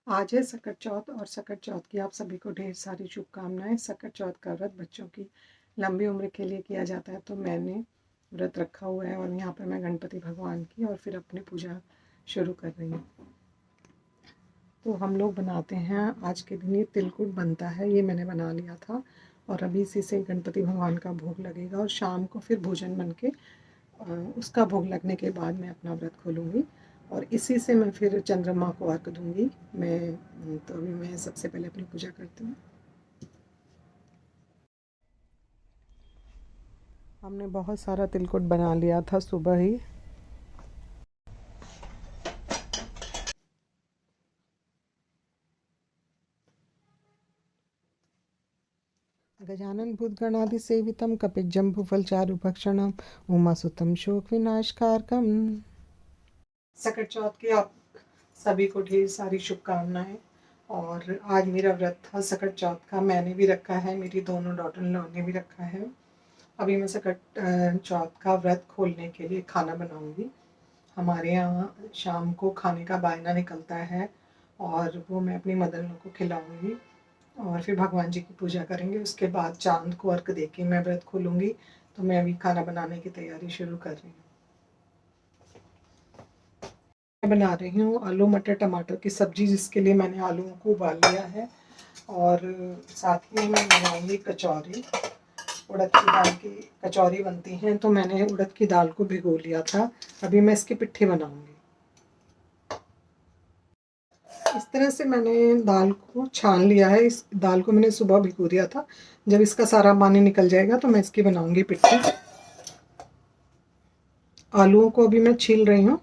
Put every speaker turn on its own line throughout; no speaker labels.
आज है सकट चौथ और सकट चौथ की आप सभी को ढेर सारी शुभकामनाएं। सकट चौथ का व्रत बच्चों की लंबी उम्र के लिए किया जाता है, तो मैंने व्रत रखा हुआ है और यहाँ पर मैं गणपति भगवान की और फिर अपनी पूजा शुरू कर रही हूँ। तो हम लोग बनाते हैं आज के दिन, ये तिलकुट बनता है, ये मैंने बना लिया था और अभी इसी से गणपति भगवान का भोग लगेगा और शाम को फिर भोजन बन के उसका भोग लगने के बाद मैं अपना व्रत खोलूँगी और इसी से मैं फिर चंद्रमा को अर्घ दूँगी। तो अभी मैं सबसे पहले अपनी पूजा करती हूँ। हमने बहुत सारा तिलकुट बना लिया था सुबह ही। गजानन भूतगणादि सेवितम कपिज्जम्बुफलचारुभक्षणम उमासुतम शोक विनाशकारकम। सकट चौथ की आप सभी को ढेर सारी शुभकामनाएं। और आज मेरा व्रत था सकट चौथ का, मैंने भी रखा है, मेरी दोनों डॉटर इन लॉ ने भी रखा है। अभी मैं सकट चौथ का व्रत खोलने के लिए खाना बनाऊंगी। हमारे यहाँ शाम को खाने का बायना निकलता है और वो मैं अपनी मदर इन लॉ को खिलाऊंगी और फिर भगवान जी की पूजा करेंगे। उसके बाद चांद को अर्घ देके मैं व्रत खोलूंगी। तो मैं अभी खाना बनाने की तैयारी शुरू कर रही हूँ। मैं बना रही हूँ आलू मटर टमाटर की सब्जी, जिसके लिए मैंने आलूओं को उबाल लिया है और साथ में मैं बनाऊंगी कचौरी। उड़द की दाल की कचौरी बनती हैं, तो मैंने उड़द की दाल को भिगो लिया था। अभी मैं इसकी पिट्ठी बनाऊंगी। इस तरह से मैंने दाल को छान लिया है। इस दाल को मैंने सुबह भिगो दिया था। जब इसका सारा पानी निकल जाएगा तो मैं इसकी बनाऊंगी पिट्ठी। आलूओं को अभी मैं छील रही हूँ।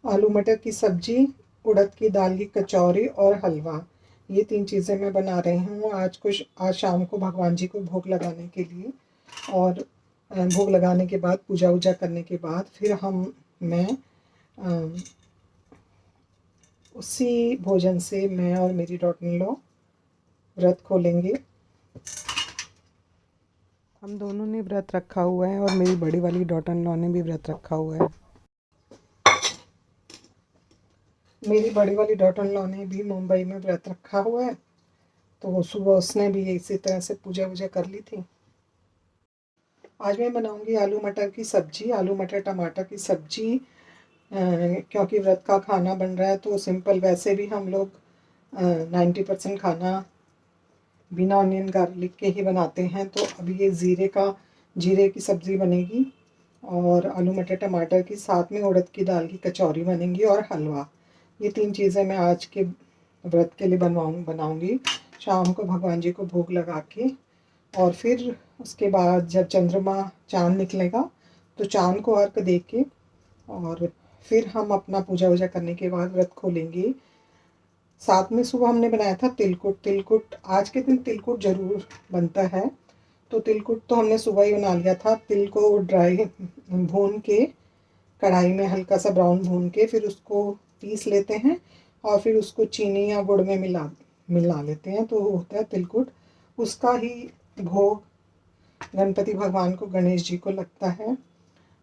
आलू मटर की सब्जी, उड़द की दाल की कचौरी और हलवा, ये 3 चीज़ें मैं बना रही हूँ आज शाम को भगवान जी को भोग लगाने के लिए। और भोग लगाने के बाद पूजा वूजा करने के बाद फिर मैं उसी भोजन से मैं और मेरी डॉटर इन लॉ व्रत खोलेंगे। हम दोनों ने व्रत रखा हुआ है और मेरी बड़ी वाली डॉटर इन लॉ ने भी व्रत रखा हुआ है। मेरी बड़ी वाली डॉटर इन लॉ ने भी मुंबई में व्रत रखा हुआ है, तो सुबह उसने भी इसी तरह से पूजा वूजा कर ली थी। आज मैं बनाऊंगी आलू मटर की सब्जी, आलू मटर टमाटर की सब्जी। क्योंकि व्रत का खाना बन रहा है तो सिंपल, वैसे भी हम लोग 90% खाना बिना ऑनियन गार्लिक के ही बनाते हैं। तो अभी ये जीरे की सब्ज़ी बनेगी और आलू मटर टमाटर की, साथ में उड़द की दाल की कचौरी बनेंगी और हलवा। ये 3 चीज़ें मैं आज के व्रत के लिए बनाऊंगी शाम को भगवान जी को भोग लगा के। और फिर उसके बाद जब चाँद निकलेगा तो चाँद को अर्घ दे के और फिर हम अपना पूजा वूजा करने के बाद व्रत खोलेंगे। साथ में सुबह हमने बनाया था तिलकुट आज के दिन तिलकुट ज़रूर बनता है। तो तिलकुट तो हमने सुबह ही बना लिया था। तिल को ड्राई भून के कढ़ाई में हल्का सा ब्राउन भून के फिर उसको पीस लेते हैं और फिर उसको चीनी या गुड़ में मिला लेते हैं, तो होता है तिलकुट। उसका ही भोग गणपति भगवान को, गणेश जी को लगता है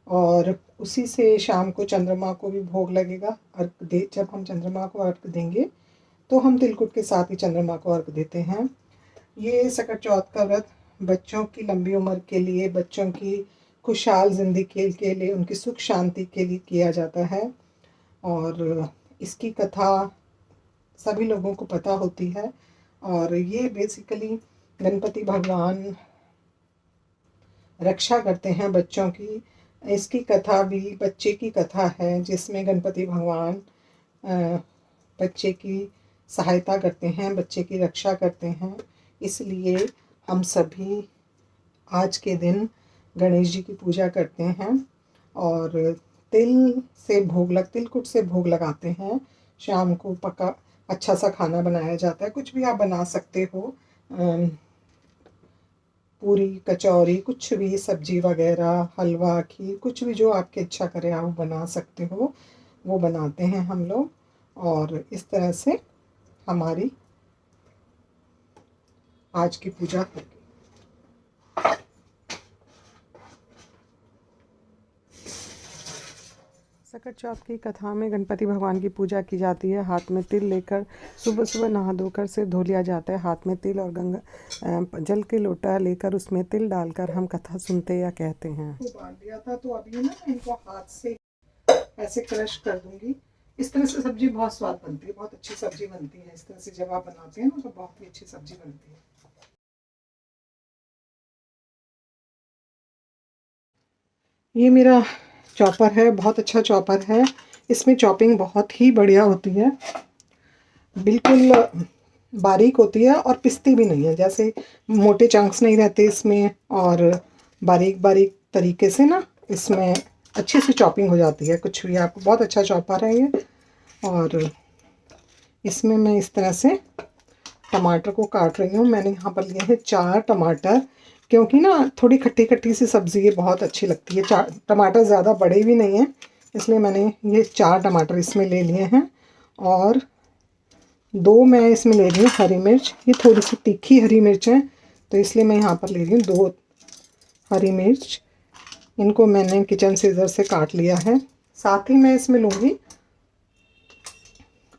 और उसी से शाम को चंद्रमा को भी भोग लगेगा। जब हम चंद्रमा को अर्घ देंगे तो हम तिलकुट के साथ ही चंद्रमा को अर्घ देते हैं। ये सकट चौथ का व्रत बच्चों की लंबी उम्र के लिए, बच्चों की खुशहाल ज़िंदगी के लिए, उनकी सुख शांति के लिए किया जाता है। और इसकी कथा सभी लोगों को पता होती है। और ये बेसिकली गणपति भगवान रक्षा करते हैं बच्चों की। इसकी कथा भी बच्चे की कथा है, जिसमें गणपति भगवान बच्चे की सहायता करते हैं, बच्चे की रक्षा करते हैं। इसलिए हम सभी आज के दिन गणेश जी की पूजा करते हैं और तिलकुट से भोग लगाते हैं। शाम को अच्छा सा खाना बनाया जाता है। कुछ भी आप बना सकते हो, पूरी, कचौरी, कुछ भी, सब्जी वगैरह, हलवा, खीर, कुछ भी जो आपकी इच्छा करे आप बना सकते हो, वो बनाते हैं हम लोग। और इस तरह से हमारी आज की पूजा होगी। सकट चौथ की कथा में गणपति भगवान की पूजा की जाती है। हाथ में तिल लेकर सुबह सुबह नहा धोकर सिर धो लिया जाता है। हाथ में तिल और गंगा जल के लोटा लेकर उसमें तिल डालकर हम कथा सुनते या कहते हैं। तो बांध दिया था, तो अभी ना इनको हाथ से ऐसे क्रश कर दूंगी। इस तरह से सब्जी बहुत स्वाद बनती है, बहुत अच्छी सब्जी बनती है। इस तरह से जब आप बनाते हैं ना तो बहुत ही अच्छी सब्जी बनती है। ये मेरा चॉपर है, बहुत अच्छा चॉपर है। इसमें चॉपिंग बहुत ही बढ़िया होती है, बिल्कुल बारीक होती है और पिसती भी नहीं है। जैसे मोटे चंक्स नहीं रहते इसमें, और बारीक बारीक तरीके से ना इसमें अच्छी सी चॉपिंग हो जाती है। कुछ भी आपको, बहुत अच्छा चॉपर है ये। और इसमें मैं इस तरह से टमाटर को काट रही हूँ। मैंने यहाँ पर लिए हैं 4 टमाटर, क्योंकि ना थोड़ी खट्टी खट्टी सी सब्ज़ी ये बहुत अच्छी लगती है। 4 टमाटर ज़्यादा बड़े भी नहीं हैं, इसलिए मैंने ये 4 टमाटर इसमें ले लिए हैं। और 2 मैं इसमें ले रही हूँ हरी मिर्च। ये थोड़ी सी तीखी हरी मिर्च है, तो इसलिए मैं यहाँ पर ले रही हूँ 2 हरी मिर्च। इनको मैंने किचन सीजर से काट लिया है। साथ ही मैं इसमें लूँगी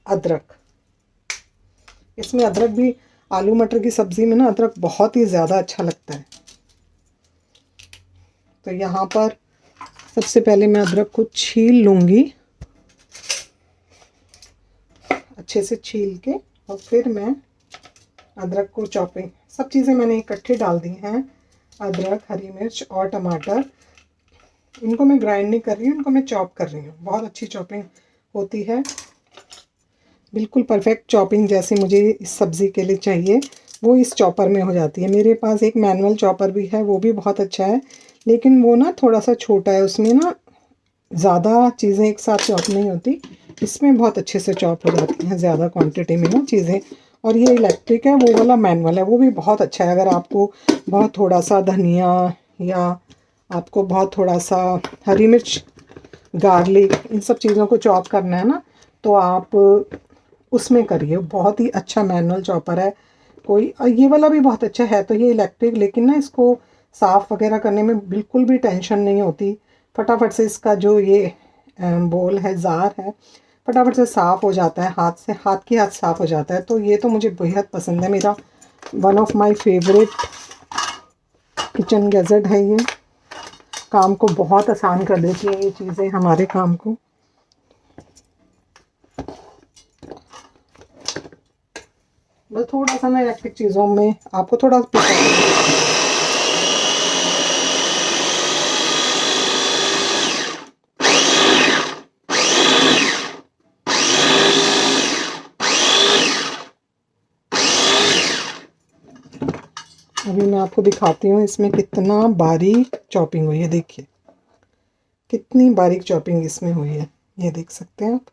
अदरक। इसमें अदरक भी, आलू मटर की सब्ज़ी में ना अदरक बहुत ही ज़्यादा अच्छा लगता है। तो यहाँ पर सबसे पहले मैं अदरक को छील लूँगी, अच्छे से छील के, और फिर मैं अदरक को चॉपिंग, सब चीज़ें मैंने इकट्ठे डाल दी हैं। अदरक, हरी मिर्च और टमाटर, इनको मैं ग्राइंड नहीं कर रही हूँ, इनको मैं चॉप कर रही हूँ। बहुत अच्छी चॉपिंग होती है, बिल्कुल परफेक्ट चॉपिंग जैसे मुझे इस सब्ज़ी के लिए चाहिए वो इस चॉपर में हो जाती है। मेरे पास एक मैनुअल चॉपर भी है, वो भी बहुत अच्छा है, लेकिन वो ना थोड़ा सा छोटा है, उसमें ना ज़्यादा चीज़ें एक साथ चॉप नहीं होती। इसमें बहुत अच्छे से चॉप हो जाती हैं ज़्यादा क्वांटिटी में ना चीज़ें। और ये इलेक्ट्रिक है, वो वाला मैनुअल है, वो भी बहुत अच्छा है। अगर आपको बहुत थोड़ा सा धनिया, या आपको बहुत थोड़ा सा हरी मिर्च, गार्लिक, इन सब चीज़ों को चॉप करना है ना, तो आप उसमें करिए। बहुत ही अच्छा मैनुअल चॉपर है। कोई, ये वाला भी बहुत अच्छा है, तो ये इलेक्ट्रिक, लेकिन ना इसको साफ़ वगैरह करने में बिल्कुल भी टेंशन नहीं होती। फटाफट से इसका जो ये बोल है, जार है, फटाफट से साफ़ हो जाता है, हाथ से, हाथ की हाथ साफ़ हो जाता है। तो ये तो मुझे बेहद पसंद है, मेरा one of my favourite kitchen gadget है ये। काम को बहुत आसान कर देती है ये चीज़ें, हमारे काम को। बस थोड़ा सा ना इलेक्ट्रिक चीज़ों में आपको थोड़ा अभी मैं आपको दिखाती हूँ इसमें कितना बारीक चॉपिंग हुई है। देखिए कितनी बारीक चॉपिंग इसमें हुई है, ये देख सकते हैं आप।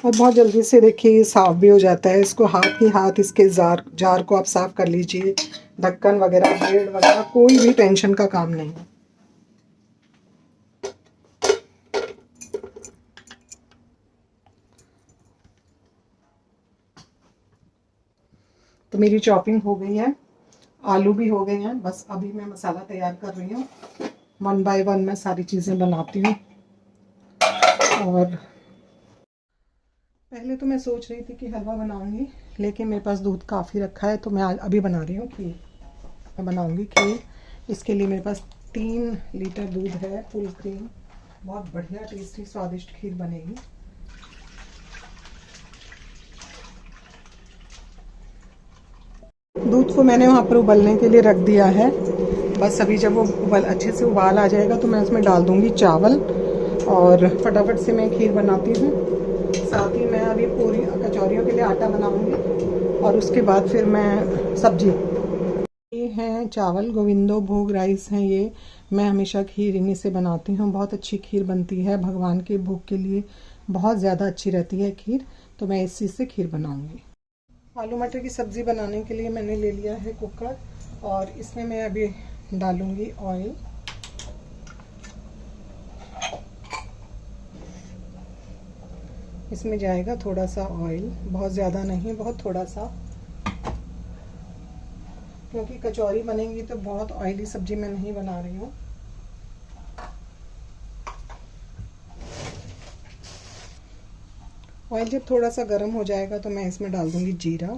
और बहुत जल्दी से देखिए ये साफ़ भी हो जाता है। इसको हाथ ही हाथ इसके जार को आप साफ़ कर लीजिए। ढक्कन वगैरह, ब्लेड वगैरह, कोई भी टेंशन का काम नहीं है। तो मेरी चॉपिंग हो गई है, आलू भी हो गए हैं। बस अभी मैं मसाला तैयार कर रही हूँ। 1 बाय 1 मैं सारी चीज़ें बनाती हूँ। और पहले तो मैं सोच रही थी कि हलवा बनाऊंगी, लेकिन मेरे पास दूध काफ़ी रखा है, तो मैं अभी बना रही हूँ खीर। मैं बनाऊंगी खीर। इसके लिए मेरे पास 3 लीटर दूध है, फुल क्रीम। बहुत बढ़िया टेस्टी स्वादिष्ट खीर बनेगी। दूध को मैंने वहाँ पर उबलने के लिए रख दिया है। बस अभी जब वो अच्छे से उबाल आ जाएगा तो मैं उसमें डाल दूँगी चावल, और फटाफट से मैं खीर बनाती हूँ। साथ ही मैं अभी पूरी कचौरियों के लिए आटा बनाऊँगी, और उसके बाद फिर मैं सब्जी। ये हैं चावल, गोविंदो भोग राइस हैं ये। मैं हमेशा खीर इन्हीं से बनाती हूँ। बहुत अच्छी खीर बनती है, भगवान के भोग के लिए बहुत ज़्यादा अच्छी रहती है खीर। तो मैं इसी से खीर बनाऊंगी। आलू मटर की सब्ज़ी बनाने के लिए मैंने ले लिया है कुकर, और इसमें मैं अभी डालूंगी ऑयल। इसमें जाएगा थोड़ा सा ऑयल, बहुत ज़्यादा नहीं, बहुत थोड़ा सा, क्योंकि कचौरी बनेंगी तो बहुत ऑयली सब्जी मैं नहीं बना रही हूँ। ऑयल जब थोड़ा सा गर्म हो जाएगा तो मैं इसमें डाल दूंगी जीरा।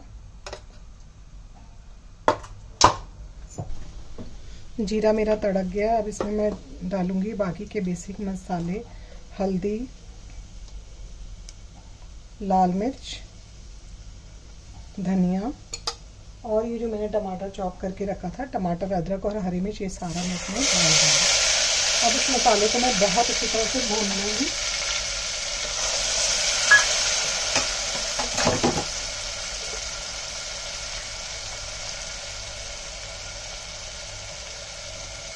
जीरा मेरा तड़क गया। अब इसमें मैं डालूंगी बाकी के बेसिक मसाले, हल्दी, लाल मिर्च, धनिया, और ये जो मैंने टमाटर चॉप करके रखा था, टमाटर, अदरक और हरी मिर्च, ये सारा मैं इसमें डाल दूँगी। अब इस मसाले को मैं बहुत अच्छी तरह से भून लूँगी।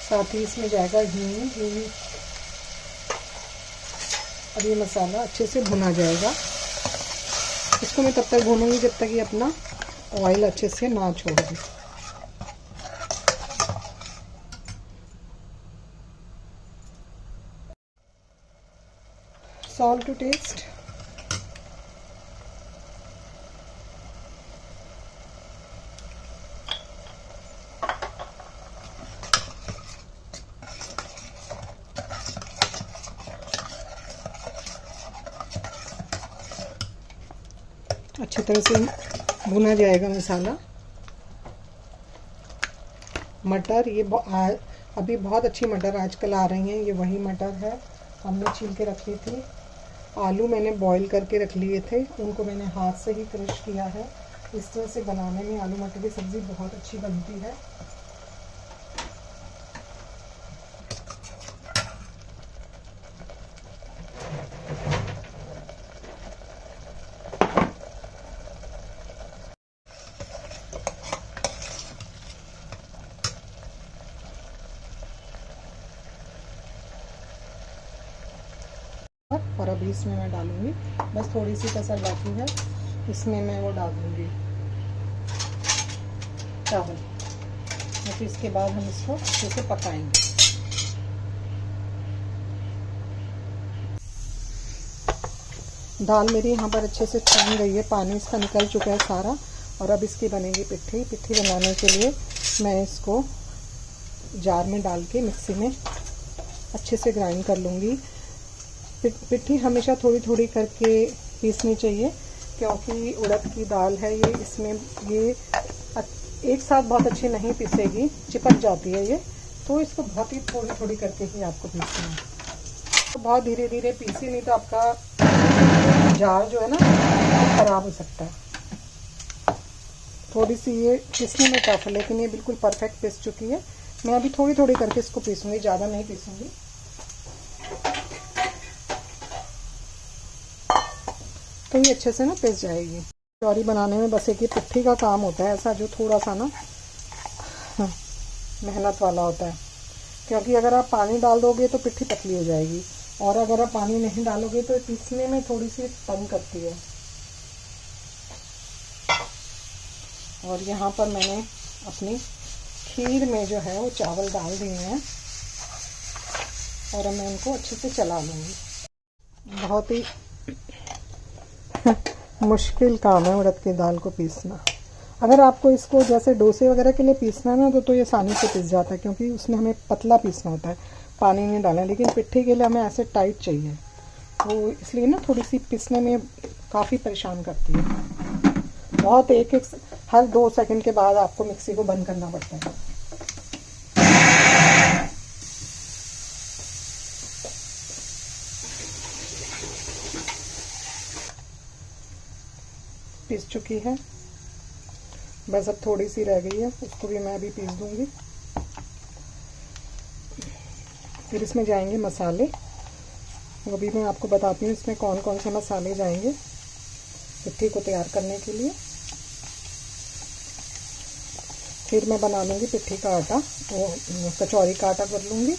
साथ ही इसमें जाएगा हींग। अब ये मसाला अच्छे से भुना जाएगा। इसको मैं तब तक भूनूंगी जब तक ये अपना ऑयल अच्छे से ना छोड़ दे। Salt to test. अच्छी तरह से भुना जाएगा मसाला। मटर, ये अभी बहुत अच्छी मटर आजकल आ रही हैं, ये वही मटर है, हमने छील के रखी थी। आलू मैंने बॉईल करके रख लिए थे, उनको मैंने हाथ से ही क्रश किया है। इस तरह से बनाने में आलू मटर की सब्ज़ी बहुत अच्छी बनती है। और अभी इसमें मैं डालूंगी, बस थोड़ी सी कसर बाकी है, इसमें मैं वो डाल दूंगी चावल। और फिर इसके बाद हम इसको अच्छे से पकाएंगे। दाल मेरी यहाँ पर अच्छे से छन गई है, पानी इसका निकल चुका है सारा। और अब इसकी बनेगी पिट्ठी। पिट्ठी बनाने के लिए मैं इसको जार में डाल के मिक्सी में अच्छे से ग्राइंड कर लूँगी। पिट्ठी हमेशा थोड़ी थोड़ी करके पीसनी चाहिए, क्योंकि उड़द की दाल है ये, इसमें ये एक साथ बहुत अच्छी नहीं पीसेगी, चिपक जाती है ये, तो इसको बहुत ही थोड़ी थोड़ी करके ही आपको पीसना है। तो बहुत धीरे धीरे पीसी, नहीं तो आपका जार जो है ना ख़राब हो सकता है। थोड़ी सी ये पीसने में टफ है, लेकिन ये बिल्कुल परफेक्ट पीस चुकी है। मैं अभी थोड़ी थोड़ी करके इसको पीसूँगी, ज़्यादा नहीं पीसूँगी। तो ये अच्छे से ना पिस जाएगी। कचौरी बनाने में बस एक ही पिट्ठी का काम होता है ऐसा, जो थोड़ा सा ना मेहनत वाला होता है, क्योंकि अगर आप पानी डाल दोगे तो पिट्ठी पतली हो जाएगी, और अगर आप पानी नहीं डालोगे तो पीसने में थोड़ी सी तंग करती है। और यहाँ पर मैंने अपनी खीर में जो है वो चावल डाल दिए हैं, और अब मैं इनको अच्छे से चला लूँगी। बहुत ही मुश्किल काम है उड़द की दाल को पीसना। अगर आपको इसको जैसे डोसे वगैरह के लिए पीसना है ना, तो ये आसानी से पिस जाता है, क्योंकि उसमें हमें पतला पीसना होता है, पानी नहीं डालना। लेकिन पिट्ठी के लिए हमें ऐसे टाइट चाहिए, तो इसलिए ना थोड़ी सी पीसने में काफ़ी परेशान करती है। बहुत हर 2 सेकंड के बाद आपको मिक्सी को बंद करना पड़ता है। पीस चुकी है, बस अब थोड़ी सी रह गई है, उसको भी मैं अभी पीस दूंगी। फिर इसमें जाएंगे मसाले, वो भी मैं आपको बताती हूँ इसमें कौन कौन से मसाले जाएंगे पिट्ठी को तैयार करने के लिए। फिर मैं बना लूँगी पिट्ठी का आटा, वो कचौरी का आटा कर लूँगी।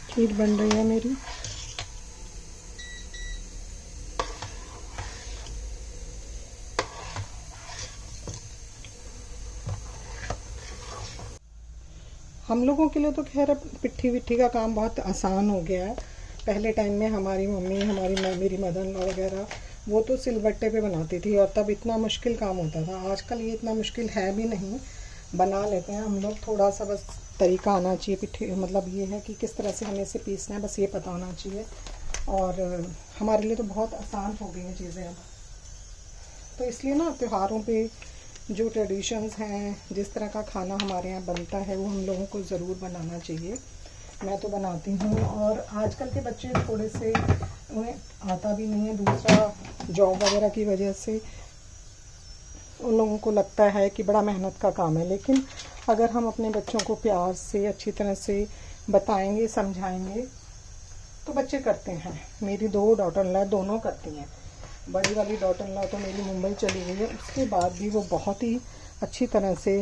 खीर बन रही है मेरी। हम लोगों के लिए तो खैर अब पिट्ठी विट्ठी का काम बहुत आसान हो गया है। पहले टाइम में हमारी मम्मी, मेरी मदर इन लॉ वगैरह वो तो सिलबट्टे पे बनाती थी और तब इतना मुश्किल काम होता था। आजकल ये इतना मुश्किल है भी नहीं, बना लेते हैं हम लोग। थोड़ा सा बस तरीका आना चाहिए पिट्ठी, मतलब ये है कि किस तरह से हमें इसे पीसना है, बस ये पता होना चाहिए। और हमारे लिए तो बहुत आसान हो गई हैं चीज़ें अब। तो इसलिए ना त्योहारों पे जो ट्रेडिशंस हैं, जिस तरह का खाना हमारे यहाँ बनता है वो हम लोगों को ज़रूर बनाना चाहिए। मैं तो बनाती हूँ। और आजकल के बच्चे थोड़े से उन्हें आता भी नहीं है, दूसरा जॉब वगैरह की वजह से उन लोगों को लगता है कि बड़ा मेहनत का काम है। लेकिन अगर हम अपने बच्चों को प्यार से अच्छी तरह से बताएंगे, समझाएंगे तो बच्चे करते हैं। मेरी 2 डॉटर इन लॉ दोनों करती हैं। बड़ी वाली डॉटर इन लॉ तो मेरी मुंबई चली गई है, उसके बाद भी वो बहुत ही अच्छी तरह से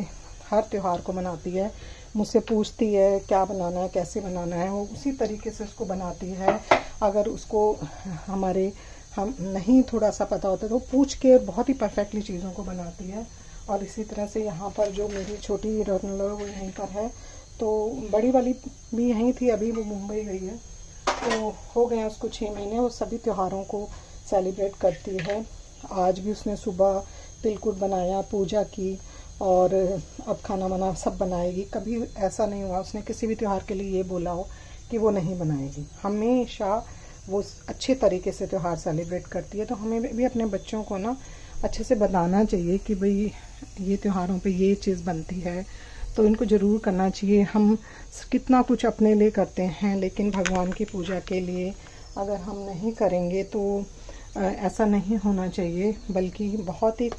हर त्यौहार को मनाती है। मुझसे पूछती है क्या बनाना है, कैसे बनाना है, वो उसी तरीके से उसको बनाती है। अगर उसको हम नहीं थोड़ा सा पता होता तो पूछ के बहुत ही परफेक्टली चीज़ों को बनाती है। और इसी तरह से यहाँ पर जो मेरी छोटी डॉटर इन लॉ वो यहीं पर है, तो बड़ी वाली भी यहीं थी, अभी वो मुंबई गई है। तो हो गए उसको 6 महीने। वो सभी त्योहारों को सेलिब्रेट करती है। आज भी उसने सुबह तिलकुट बनाया, पूजा की, और अब खाना वाना सब बनाएगी। कभी ऐसा नहीं हुआ उसने किसी भी त्यौहार के लिए ये बोला हो कि वो नहीं बनाएगी। हमेशा वो अच्छे तरीके से त्यौहार सेलिब्रेट करती है। तो हमें भी अपने बच्चों को ना अच्छे से बताना चाहिए कि भाई ये त्योहारों पे ये चीज़ बनती है, तो इनको ज़रूर करना चाहिए। हम कितना कुछ अपने लिए करते हैं, लेकिन भगवान की पूजा के लिए अगर हम नहीं करेंगे तो ऐसा नहीं होना चाहिए। बल्कि बहुत ही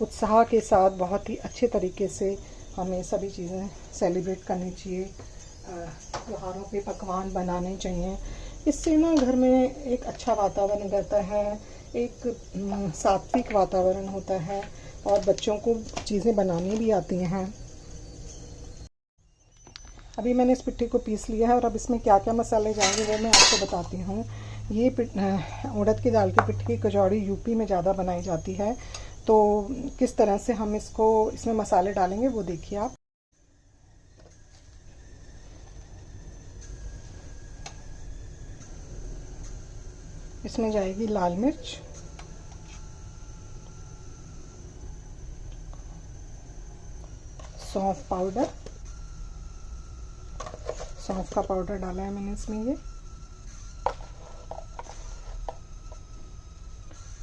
उत्साह के साथ, बहुत ही अच्छे तरीके से हमें सभी चीज़ें सेलिब्रेट करनी चाहिए। त्योहारों पे पकवान बनाने चाहिए। इससे ना घर में एक अच्छा वातावरण रहता है, एक सात्विक वातावरण होता है, और बच्चों को चीज़ें बनानी भी आती हैं। अभी मैंने इस पिट्ठी को पीस लिया है और अब इसमें क्या क्या मसाले जाएंगे वो मैं आपको बताती हूँ। ये उड़द की दाल की पिट्ठी की कचौड़ी यूपी में ज़्यादा बनाई जाती है। तो किस तरह से हम इसमें मसाले डालेंगे वो देखिए आप। इसमें जाएगी लाल मिर्च, सौंफ पाउडर, सौंफ का पाउडर डाला है मैंने इसमें, ये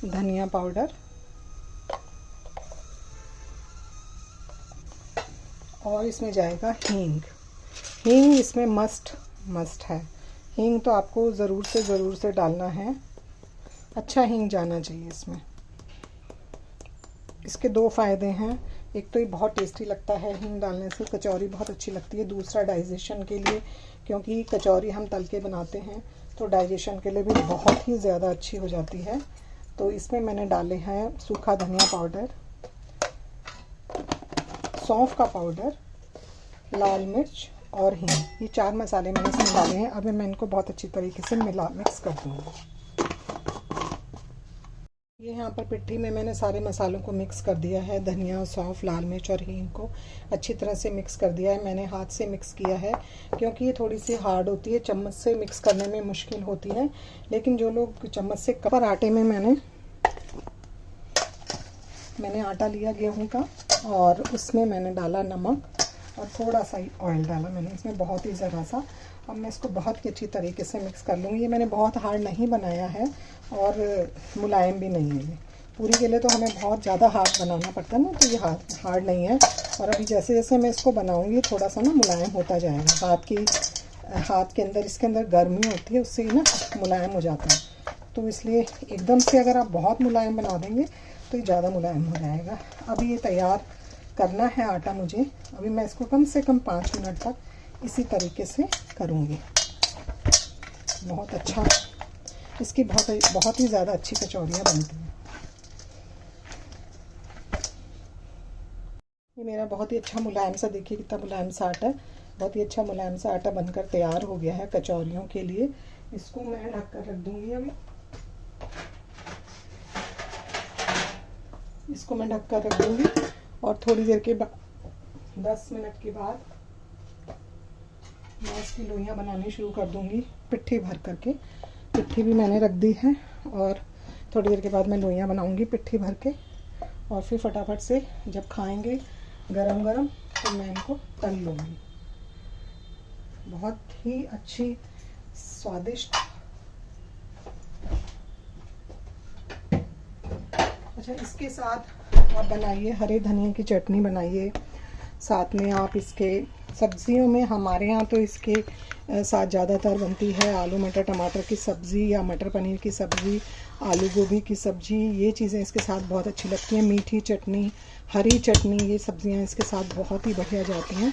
धनिया पाउडर, और इसमें जाएगा हींग। हींग इसमें मस्ट है। हींग तो आपको ज़रूर से डालना है। अच्छा हींग जाना चाहिए इसमें। इसके 2 फ़ायदे हैं। एक तो ये बहुत टेस्टी लगता है, हींग डालने से कचौरी बहुत अच्छी लगती है। दूसरा डाइजेशन के लिए, क्योंकि कचौरी हम तल के बनाते हैं तो डाइजेशन के लिए भी बहुत ही ज़्यादा अच्छी हो जाती है। तो इसमें मैंने डाले हैं सूखा धनिया पाउडर, सौंफ का पाउडर, लाल मिर्च और हींग। ये 4 मसाले मैंने इसमें डाले हैं। अब मैं इनको बहुत अच्छी तरीके से मिक्स कर दूँगी। ये यहाँ पर पिट्ठी में मैंने सारे मसालों को मिक्स कर दिया है। धनिया, सौंफ, लाल मिर्च और हींग को अच्छी तरह से मिक्स कर दिया है। मैंने हाथ से मिक्स किया है क्योंकि ये थोड़ी सी हार्ड होती है, चम्मच से मिक्स करने में मुश्किल होती है। लेकिन जो लोग चम्मच से पर आटे में मैंने आटा लिया गेहूं का, और उसमें मैंने डाला नमक और थोड़ा सा ही ऑयल डाला मैंने इसमें, बहुत ही ज़रा सा। अब मैं इसको बहुत ही अच्छी तरीके से मिक्स कर लूँगी। ये मैंने बहुत हार्ड नहीं बनाया है और मुलायम भी नहीं है। ये पूरी के लिए तो हमें बहुत ज़्यादा हार्ड बनाना पड़ता है ना, तो ये हार्ड नहीं है। और अभी जैसे जैसे मैं इसको बनाऊँगी थोड़ा सा ना मुलायम होता जाएगा। हाथ के अंदर, इसके अंदर गर्मी होती है, उससे ना मुलायम हो जाता है। तो इसलिए एकदम से अगर आप बहुत मुलायम बना देंगे तो ये ज़्यादा मुलायम हो जाएगा। अभी ये तैयार करना है आटा मुझे। अभी मैं इसको कम से कम 5 मिनट तक इसी तरीके से करूँगी। बहुत अच्छा, इसकी बहुत ही ज़्यादा अच्छी कचौरियाँ बनती हैं। ये मेरा बहुत ही अच्छा मुलायम सा, देखिए कितना मुलायम सा आटा है। बहुत ही अच्छा मुलायम सा आटा बनकर तैयार हो गया है कचौरियों के लिए। इसको मैं ढक कर रख दूँगी। अभी इसको मैं ढक कर रख दूँगी और थोड़ी देर के बाद 10 मिनट के बाद मैं इसकी लोइयाँ बनानी शुरू कर दूँगी पिट्ठी भर करके। पिट्ठी भी मैंने रख दी है और थोड़ी देर के बाद मैं लोइयाँ बनाऊँगी पिट्ठी भर के, और फिर फटाफट से जब खाएंगे गरम गरम तो मैं इनको तल लूँगी। बहुत ही अच्छी स्वादिष्ट। अच्छा, इसके साथ आप बनाइए हरे धनिया की चटनी बनाइए, साथ में आप इसके सब्जियों में, हमारे यहाँ तो इसके साथ ज़्यादातर बनती है आलू मटर टमाटर की सब्ज़ी या मटर पनीर की सब्ज़ी, आलू गोभी की सब्ज़ी। ये चीज़ें इसके साथ बहुत अच्छी लगती हैं। मीठी चटनी, हरी चटनी, ये सब्ज़ियाँ इसके साथ बहुत ही बढ़िया जाती हैं।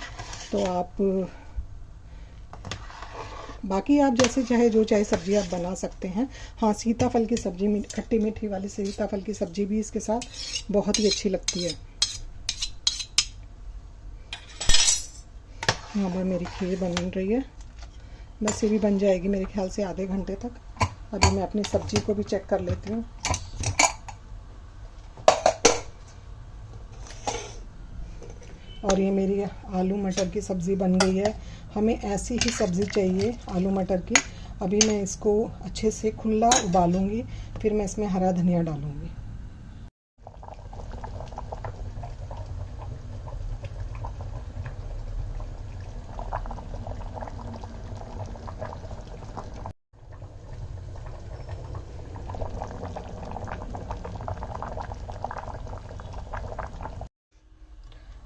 तो आप बाकी आप जैसे चाहे जो चाहे सब्ज़ी आप बना सकते हैं। हाँ, सीताफल की सब्ज़ी, खट्टी मीठी वाली सीताफल की सब्ज़ी भी इसके साथ बहुत ही अच्छी लगती है। यहाँ पर मेरी खीर बन रही है, बस ये भी बन जाएगी मेरे ख्याल से आधे घंटे तक। अभी मैं अपनी सब्ज़ी को भी चेक कर लेती हूँ। और ये मेरी आलू मटर की सब्ज़ी बन गई है। हमें ऐसी ही सब्ज़ी चाहिए आलू मटर की। अभी मैं इसको अच्छे से खुला उबालूंगी, फिर मैं इसमें हरा धनिया डालूंगी।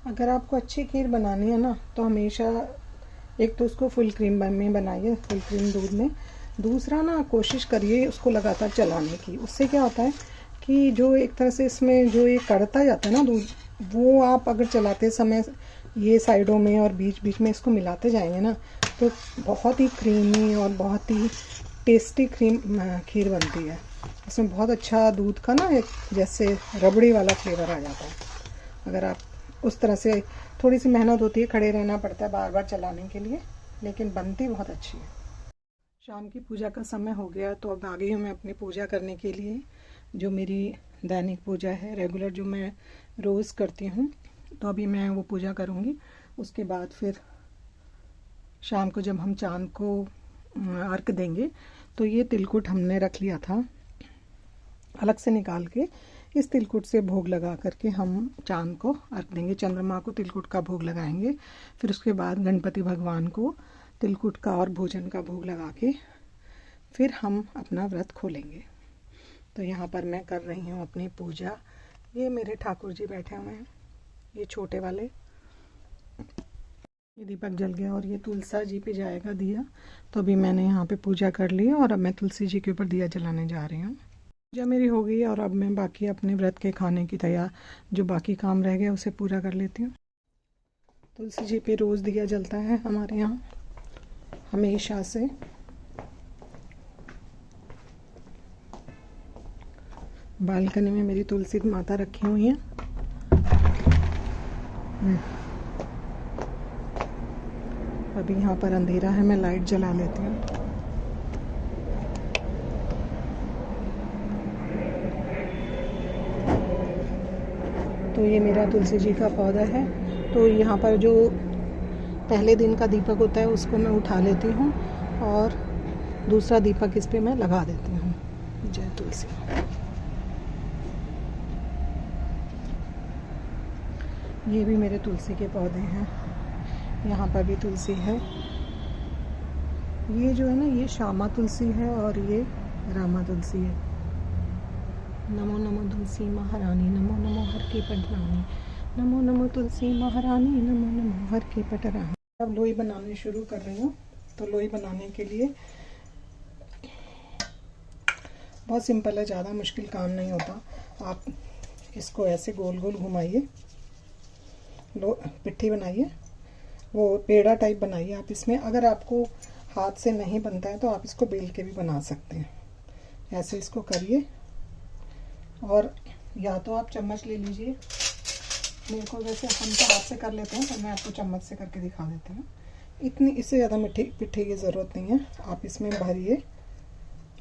अगर आपको अच्छी खीर बनानी है ना, तो हमेशा एक तो उसको फुल क्रीम में बनाइए, फुल क्रीम दूध में। दूसरा ना, कोशिश करिए उसको लगातार चलाने की। उससे क्या होता है कि जो एक तरह से इसमें जो ये कड़ता जाता है ना दूध, वो आप अगर चलाते समय ये साइडों में और बीच बीच में इसको मिलाते जाएंगे ना, तो बहुत ही क्रीमी और बहुत ही टेस्टी खीर बनती है। इसमें बहुत अच्छा दूध का ना एक जैसे रबड़ी वाला फ्लेवर आ जाता है। अगर आप उस तरह से, थोड़ी सी मेहनत होती है, खड़े रहना पड़ता है बार बार चलाने के लिए, लेकिन बनती बहुत अच्छी है। शाम की पूजा का समय हो गया, तो अब आ गई हूँ मैं अपनी पूजा करने के लिए। जो मेरी दैनिक पूजा है, रेगुलर जो मैं रोज़ करती हूँ, तो अभी मैं वो पूजा करूँगी। उसके बाद फिर शाम को जब हम चांद को अर्घ देंगे, तो ये तिलकुट हमने रख लिया था अलग से निकाल के। इस तिलकुट से भोग लगा करके हम चांद को अर्घ देंगे, चंद्रमा को तिलकुट का भोग लगाएंगे। फिर उसके बाद गणपति भगवान को तिलकुट का और भोजन का भोग लगा के फिर हम अपना व्रत खोलेंगे। तो यहाँ पर मैं कर रही हूँ अपनी पूजा। ये मेरे ठाकुर जी बैठे हुए हैं, ये छोटे वाले। ये दीपक जल गया और ये तुलसा जी पे जाएगा दिया। तो अभी मैंने यहाँ पे पूजा कर ली और अब मैं तुलसी जी के ऊपर दिया जलाने जा रही हूँ। पूजा मेरी हो गई और अब मैं बाकी अपने व्रत के खाने की तैयार, जो बाकी काम रह गया उसे पूरा कर लेती हूँ। तुलसी जी पे रोज़ दिया जलता है हमारे यहाँ हमेशा से। बालकनी में मेरी तुलसी माता रखी हुई हैं। अभी यहाँ पर अंधेरा है, मैं लाइट जला लेती हूँ। तो ये मेरा तुलसी जी का पौधा है। तो यहाँ पर जो पहले दिन का दीपक होता है उसको मैं उठा लेती हूँ और दूसरा दीपक इस पे मैं लगा देती हूँ। जय तुलसी। ये भी मेरे तुलसी के पौधे हैं, यहाँ पर भी तुलसी है। ये जो है ना, ये श्यामा तुलसी है और ये रामा तुलसी है। नमो नमो तुलसी महारानी, नमो नमो हर के पटरानी, नमो नमो तुलसी महारानी, नमो नमो हर के पटरानी। अब लोई बनाने शुरू कर रही हूँ। तो लोई बनाने के लिए बहुत सिंपल है, ज़्यादा मुश्किल काम नहीं होता। आप इसको ऐसे गोल गोल घुमाइए, पिट्ठी बनाइए, वो पेड़ा टाइप बनाइए आप इसमें। अगर आपको हाथ से नहीं बनता है तो आप इसको बेल के भी बना सकते हैं। ऐसे इसको करिए और या तो आप चम्मच ले लीजिए। मेरे को वैसे हम तो हाथ से कर लेते हैं, पर मैं आपको चम्मच से करके दिखा देती हूँ। इतनी, इससे ज़्यादा पिट्ठी की ज़रूरत नहीं है। आप इसमें भरिए।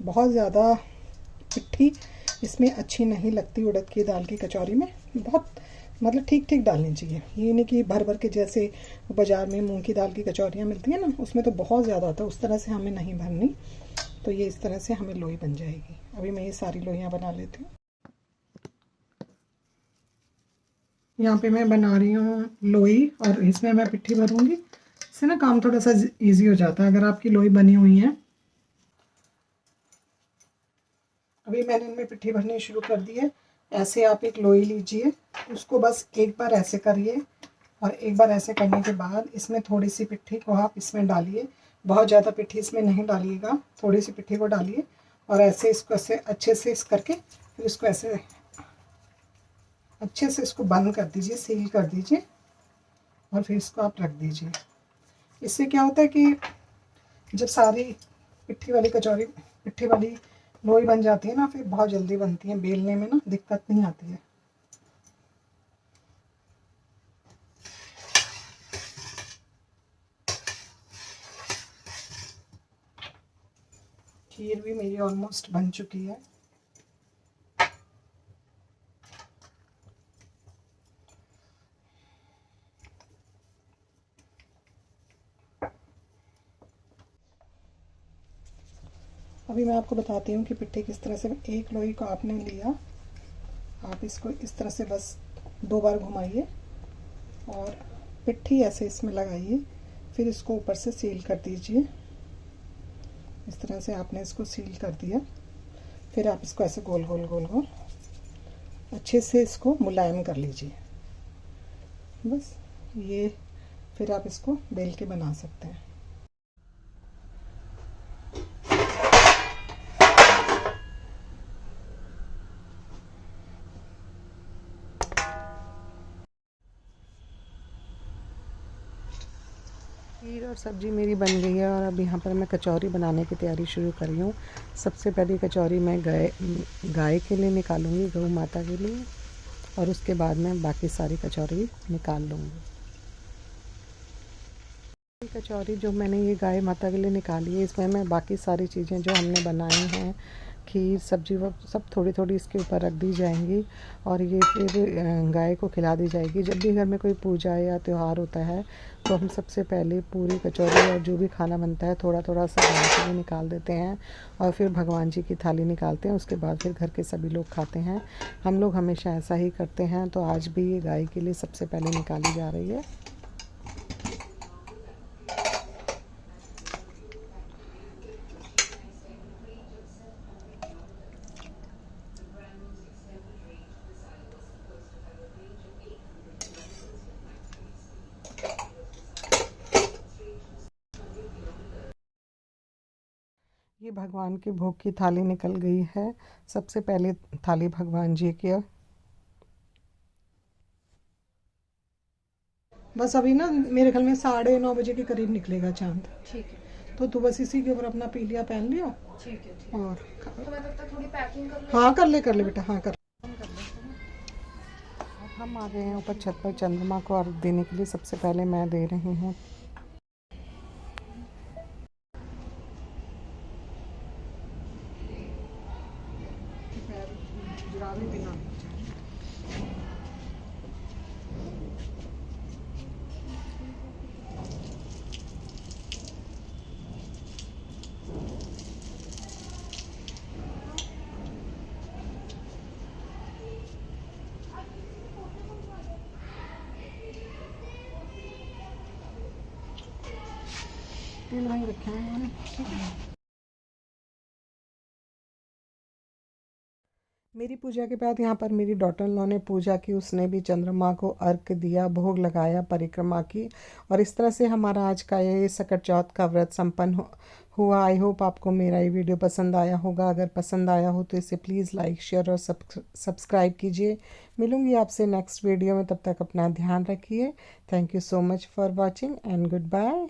बहुत ज़्यादा पिट्ठी इसमें अच्छी नहीं लगती उड़द की दाल की कचौरी में। बहुत मतलब ठीक ठीक डालनी चाहिए, ये नहीं कि भर भर के जैसे बाज़ार में मूंग की दाल की कचौरियाँ मिलती हैं ना, उसमें तो बहुत ज़्यादा आता है, उस तरह से हमें नहीं भरनी। तो ये इस तरह से हमें लोई बन जाएगी। अभी मैं ये सारी लोइयाँ बना लेती हूँ। यहाँ पे मैं बना रही हूँ लोई और इसमें मैं पिट्ठी भरूँगी। इससे ना काम थोड़ा सा ईजी हो जाता है अगर आपकी लोई बनी हुई है। अभी मैंने इनमें पिट्ठी भरनी शुरू कर दी है। ऐसे आप एक लोई लीजिए, उसको बस एक बार ऐसे करिए और एक बार ऐसे करने के बाद इसमें थोड़ी सी पिट्ठी को आप इसमें डालिए। बहुत ज़्यादा पिट्ठी इसमें नहीं डालिएगा, थोड़ी सी पिट्ठी को डालिए और ऐसे इसको ऐसे अच्छे से इस करके फिर इसको ऐसे अच्छे से इसको बंद कर दीजिए, सील कर दीजिए और फिर इसको आप रख दीजिए। इससे क्या होता है कि जब सारी पिट्ठी वाली लोई बन जाती है ना, फिर बहुत जल्दी बनती है, बेलने में ना दिक्कत नहीं आती है। खीर भी मेरी ऑलमोस्ट बन चुकी है। अभी मैं आपको बताती हूँ कि पिट्ठी किस तरह से। एक लोई को आपने लिया, आप इसको इस तरह से बस 2 बार घुमाइए और पिट्ठी ऐसे इसमें लगाइए, फिर इसको ऊपर से सील कर दीजिए। इस तरह से आपने इसको सील कर दिया। फिर आप इसको ऐसे गोल गोल गोल गोल अच्छे से इसको मुलायम कर लीजिए। बस ये फिर आप इसको बेल के बना सकते हैं। खीर और सब्ज़ी मेरी बन गई है और अब यहाँ पर मैं कचौरी बनाने की तैयारी शुरू कर रही हूँ। सबसे पहली कचौरी मैं गाय के लिए निकालूंगी, गौ माता के लिए, और उसके बाद मैं बाकी सारी कचौरी निकाल लूँगी। कचौरी जो मैंने ये गाय माता के लिए निकाली है, इसमें मैं बाकी सारी चीज़ें जो हमने बनाई हैं, खीर सब्जी, वो सब थोड़ी थोड़ी इसके ऊपर रख दी जाएंगी और ये फिर गाय को खिला दी जाएगी। जब भी घर में कोई पूजा या त्यौहार होता है तो हम सबसे पहले पूरी कचौरी और जो भी खाना बनता है थोड़ा थोड़ा सा गाय के लिए निकाल देते हैं और फिर भगवान जी की थाली निकालते हैं। उसके बाद फिर घर के सभी लोग खाते हैं। हम लोग हमेशा ऐसा ही करते हैं, तो आज भी ये गाय के लिए सबसे पहले निकाली जा रही है। ये भगवान के भोग की थाली निकल गई है। सबसे पहले थाली भगवान जी की। बस अभी ना मेरे ख्याल में 9:30 के करीब निकलेगा चांद।
ठीक है,
तो तू बस इसी के ऊपर अपना पीलिया पहन लियो।
ठीक है, ठीक है।
और
तो मैं तब तक थोड़ी पैकिंग कर लूँ।
हाँ कर ले बेटा, हाँ कर।
हम आ गए हैं ऊपर छत पर चंद्रमा को अर्घ देने के लिए। सबसे पहले मैं दे रही हूँ।
तेल वहीं रखे हैं मैंने। मेरी पूजा के बाद यहाँ पर मेरी डॉटर इन लॉ ने पूजा की। उसने भी चंद्रमा को अर्घ दिया, भोग लगाया, परिक्रमा की, और इस तरह से हमारा आज का ये सकट चौथ का व्रत संपन्न हुआ। आई होप आपको मेरा ये वीडियो पसंद आया होगा। अगर पसंद आया हो तो इसे प्लीज़ लाइक, शेयर और सब्सक्राइब कीजिए। मिलूँगी आपसे नेक्स्ट वीडियो में, तब तक अपना ध्यान रखिए। Thank you so much for watching and good bye.